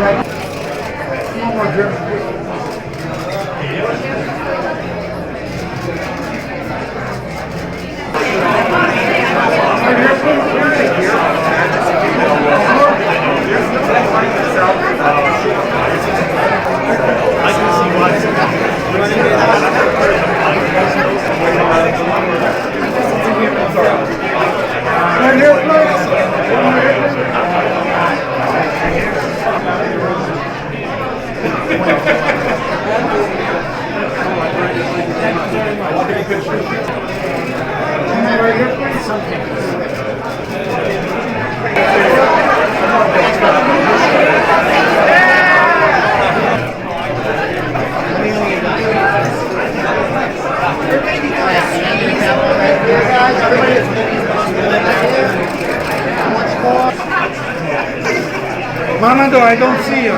One more, Jim. Mama, I don't see you.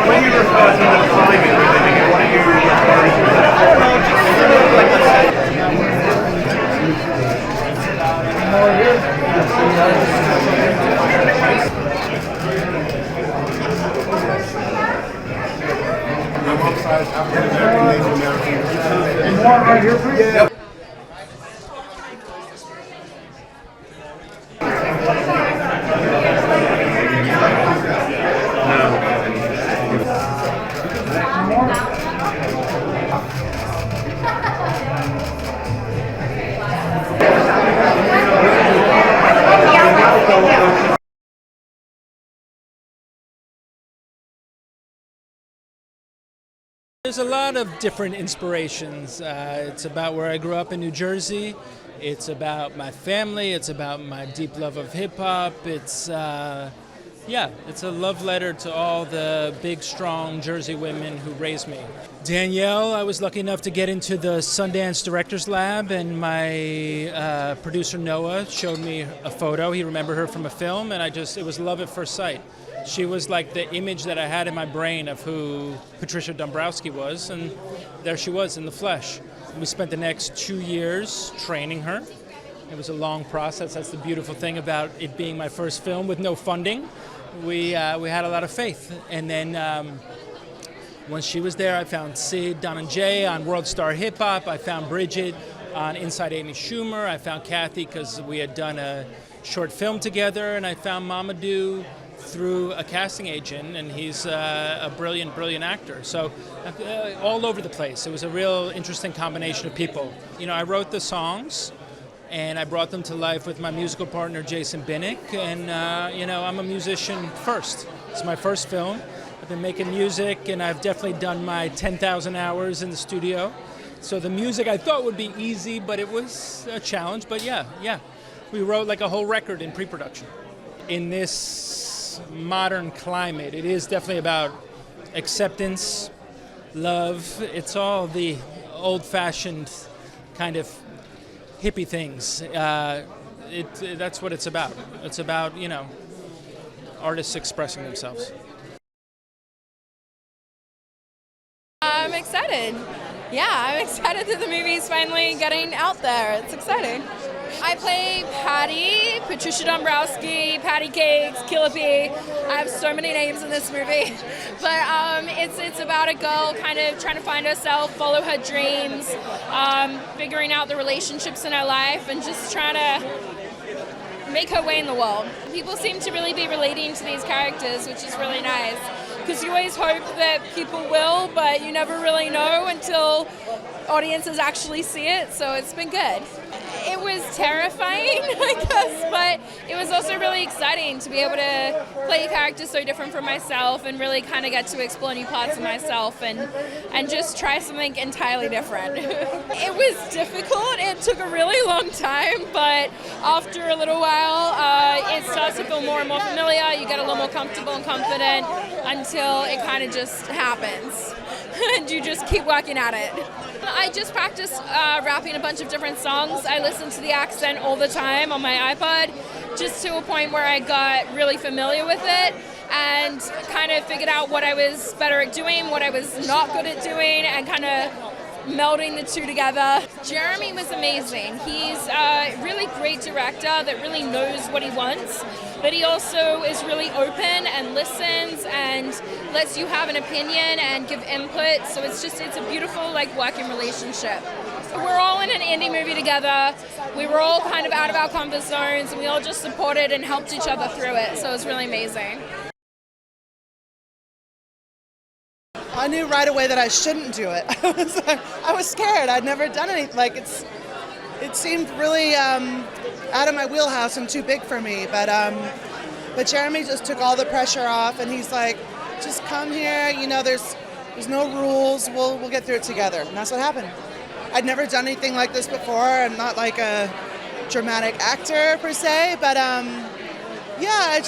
When you were passing the time and everything, what are you referring more right here, please? Yeah. There's a lot of different inspirations. It's about where I grew up in New Jersey. It's about my family. It's about my deep love of hip hop. It's it's a love letter to all the big, strong Jersey women who raised me. Danielle, I was lucky enough to get into the Sundance Directors Lab, and my producer Noah showed me a photo. He remembered her from a film, and it was love at first sight. She was like the image that I had in my brain of who Patricia Dombrowski was, and there she was in the flesh. We spent the next 2 years training her. It was a long process. That's the beautiful thing about it being my first film with no funding. We had a lot of faith. And then once she was there, I found Sid, Don and Jay on World Star Hip Hop. I found Bridget on Inside Amy Schumer. I found Kathy because we had done a short film together. And I found Mamadou through a casting agent, and he's a brilliant, brilliant actor. So all over the place. It was a real interesting combination of people. You know, I wrote the songs, and I brought them to life with my musical partner, Jason Binnick. And, I'm a musician first. It's my first film. I've been making music, and I've definitely done my 10,000 hours in the studio. So the music I thought would be easy, but it was a challenge. But yeah. We wrote like a whole record in pre-production. In this modern climate, it is definitely about acceptance, love. It's all the old-fashioned kind of hippie things. That's what it's about. It's about, artists expressing themselves. I'm excited. Yeah, I'm excited that the movie's finally getting out there. It's exciting. I play Patti, Patricia Dombrowski, Patty Cakes, Killer P. I have so many names in this movie. But it's about a girl kind of trying to find herself, follow her dreams, figuring out the relationships in her life, and just trying to make her way in the world. People seem to really be relating to these characters, which is really nice. Because you always hope that people will, but you never really know until audiences actually see it, so it's been good. It was terrifying, I guess, but it was also really exciting to be able to play a character so different from myself and really kind of get to explore new parts of myself and just try something entirely different. It was difficult. It took a really long time, but after a little while, it starts to feel more and more familiar. You get a little more comfortable and confident until it kind of just happens. And you just keep working at it. I just practiced rapping a bunch of different songs. I listened to the accent all the time on my iPod, just to a point where I got really familiar with it and kind of figured out what I was better at doing, what I was not good at doing, and kind of melding the two together. Jeremy was amazing. He's a really great director that really knows what he wants, but he also is really open and listens and lets you have an opinion and give input. So it's a beautiful working relationship. We're all in an indie movie together. We were all kind of out of our comfort zones, and we all just supported and helped each other through it. So it was really amazing. I knew right away that I shouldn't do it. I was scared. I'd never done anything. It seemed really out of my wheelhouse and too big for me. But Jeremy just took all the pressure off, and he's like, just come here. You know, there's no rules. We'll get through it together. And that's what happened. I'd never done anything like this before. I'm not like a dramatic actor per se, but yeah,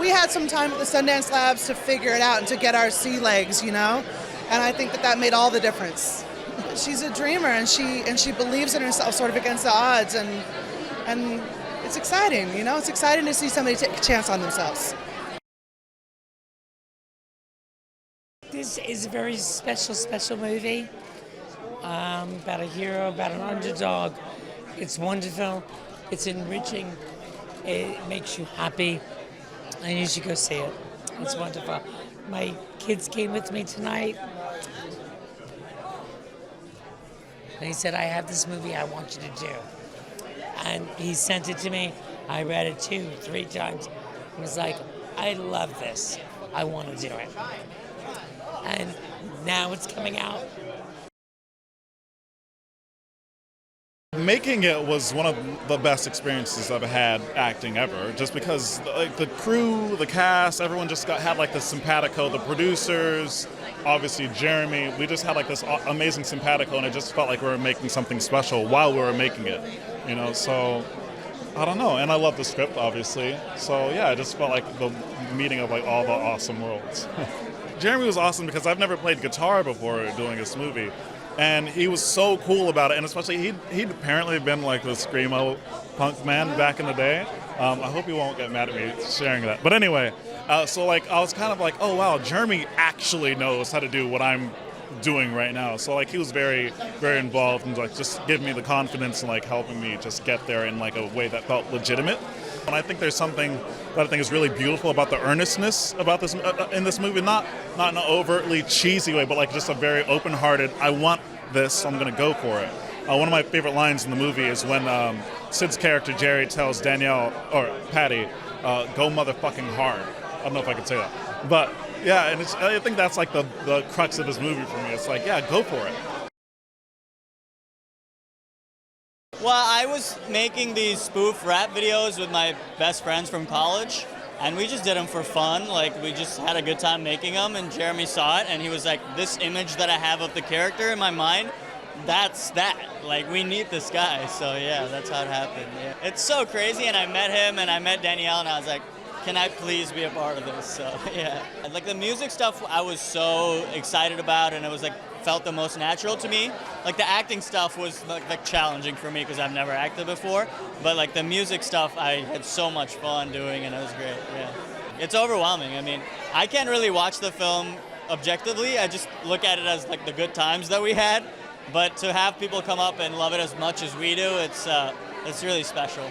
we had some time at the Sundance Labs to figure it out and to get our sea legs, you know? And I think that made all the difference. She's a dreamer, and she believes in herself sort of against the odds, and it's exciting, you know? It's exciting to see somebody take a chance on themselves. This is a very special movie about a hero, about an underdog. It's wonderful. It's enriching. It makes you happy, and you should go see it. It's wonderful. My kids came with me tonight. And he said, I have this movie I want you to do. And he sent it to me. I read it 2-3 times. He was like, I love this. I want to do it. And now it's coming out. Making it was one of the best experiences I've had acting ever, just because the crew, the cast, everyone just had this simpatico, the producers, obviously Jeremy, we just had this amazing simpatico, and it just felt like we were making something special while we were making it, you know, so I don't know, and I love the script, obviously, so yeah, it just felt like the meeting of all the awesome worlds. Jeremy was awesome because I've never played guitar before doing this movie. And he was so cool about it, and especially he'd apparently been the screamo punk man back in the day. I hope he won't get mad at me sharing that. But anyway, so I was kind of like, oh wow, Jeremy actually knows how to do what I'm doing right now. So he was very, very involved and just giving me the confidence and helping me just get there in a way that felt legitimate. And I think there's something that I think is really beautiful about the earnestness about this in this movie, not in an overtly cheesy way, but just a very open-hearted, I want this, so I'm going to go for it. One of my favorite lines in the movie is when Sid's character, Jerry, tells Danielle, or Patti, go motherfucking hard. I don't know if I could say that. But yeah, and I think that's the crux of this movie for me. It's yeah, go for it. Well, I was making these spoof rap videos with my best friends from college, and we just did them for fun. We just had a good time making them, and Jeremy saw it, and he was like, this image that I have of the character in my mind, that's that. We need this guy. So yeah, that's how it happened. Yeah. It's so crazy, and I met him, and I met Danielle, and I was like, can I please be a part of this? So yeah. The music stuff I was so excited about, and it was felt the most natural to me. The acting stuff was challenging for me because I've never acted before, but the music stuff I had so much fun doing, and it was great. Yeah, it's overwhelming. I mean, I can't really watch the film objectively. I just look at it as the good times that we had, but to have people come up and love it as much as we do, it's really special.